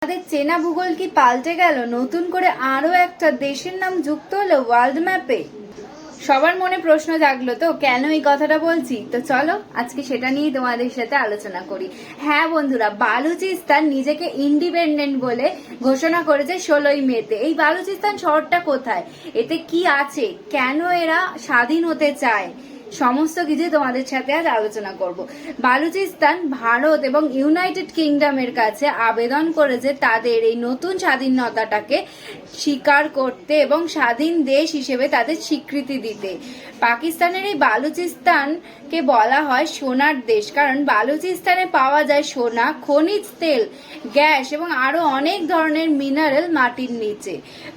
আমাদের চেনা ভূগোল কি পাল্টে গেল? নতুন করে আরো একটা দেশের নাম যুক্ত হলো ওয়ার্ল্ড ম্যাপে। সবার মনে প্রশ্ন জাগলো তো কেন এই কথাটা বলছি, তো চলো আজকে সেটা নিয়ে তোমাদের সাথে আলোচনা করি। হ্যাঁ বন্ধুরা, বালুচিস্তান নিজেকে ইন্ডিপেন্ডেন্ট বলে ঘোষণা করেছে 16ই মেতে। এই বালুচিস্তান শহরটা কোথায়, এতে কি আছে, কেন এরা স্বাধীন হতে চায়, সমস্ত কিছু তোমাদের সাথে আজ আলোচনা করব। বালুচিস্তান ভারত এবং ইউনাইটেড কিংডমের কাছে আবেদন করেছে তাদের এই নতুন স্বাধীনতাটাকে স্বীকার করতে এবং স্বাধীন দেশ হিসেবে তাদের স্বীকৃতি দিতে। পাকিস্তানের এই বালুচিস্তানকে বলা হয় সোনার দেশ, কারণ বালুচিস্তানে পাওয়া যায় সোনা, খনিজ তেল, গ্যাস এবং আরো অনেক ধরনের মিনারেল মাটির নিচে।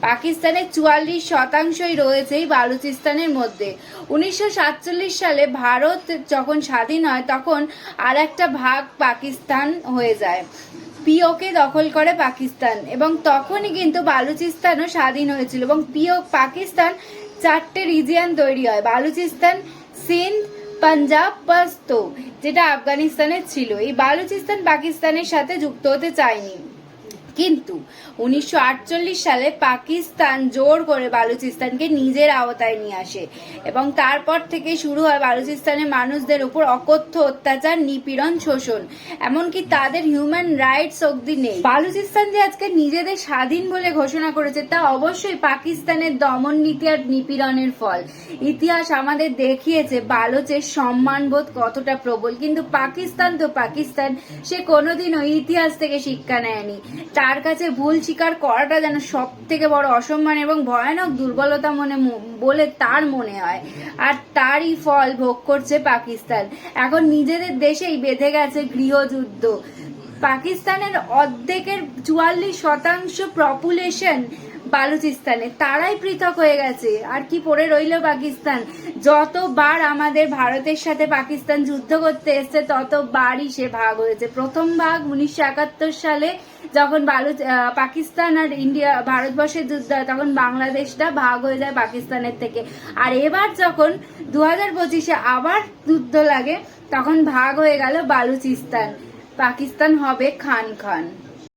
পাকিস্তানের 44% রয়েছে এই বালুচিস্তানের মধ্যে। 1947 সালে ভারত যখন স্বাধীন হয় তখন আর একটা ভাগ পাকিস্তান হয়ে যায়, পিওকে দখল করে পাকিস্তান, এবং তখনই কিন্তু বালুচিস্তানও স্বাধীন হয়েছিল। এবং পাকিস্তান 4টে রিজিয়ন তৈরি হয়, বালুচিস্তান, সিন্ধ, পাঞ্জাব, পশতো, যেটা আফগানিস্তানের ছিল। এই বালুচিস্তান পাকিস্তানের সাথে যুক্ত হতে চায়নি, কিন্তু 1948 সালে পাকিস্তান জোর করে বালুচিস্তানকে নিজের আওতায় নিয়ে আসে এবং তারপর থেকে শুরু হয় বালুচিস্তানের মানুষদের উপর অকথ্য অত্যাচার, নিপীড়ন, শোষণ, এমনকি তাদের হিউম্যান রাইটস অব্দি নেই। বালুচিস্তান যে আজকে নিজেদের স্বাধীন বলে ঘোষণা করেছে তা অবশ্যই পাকিস্তানের দমন নীতি আর নিপীড়নের ফল। ইতিহাস আমাদের দেখিয়েছে বালুচের সম্মানবোধ কতটা প্রবল, কিন্তু পাকিস্তান তো পাকিস্তান, সে কোনোদিনও ইতিহাস থেকে শিক্ষা নেয়নি। তার কাছে ভুল স্বীকার করাটা যেন সব থেকে বড় অসম্মান এবং ভয়ানক দুর্বলতা বলে তার মনে হয়, আর তারই ফল ভোগ করছে পাকিস্তান। এখন নিজেদের দেশেই বেঁধে গেছে গৃহযুদ্ধ। পাকিস্তানের অর্ধেকের 44% পপুলেশন বালুচিস্তানে, তারাই পৃথক হয়ে গেছে। আর কি পড়ে রইল পাকিস্তান? যতবার আমাদের ভারতের সাথে পাকিস্তান যুদ্ধ করতে এসছে ততবারই সে ভাগ হয়েছে। প্রথম ভাগ 1971 সালে যখন পাকিস্তান আর ইন্ডিয়া ভারতবর্ষের যুদ্ধ হয়, তখন বাংলাদেশটা ভাগ হয়ে যায় পাকিস্তানের থেকে। আর এবার যখন 2025-এ আবার যুদ্ধ লাগে, তখন ভাগ হয়ে গেল বালুচিস্তান। পাকিস্তান হবে খান খান।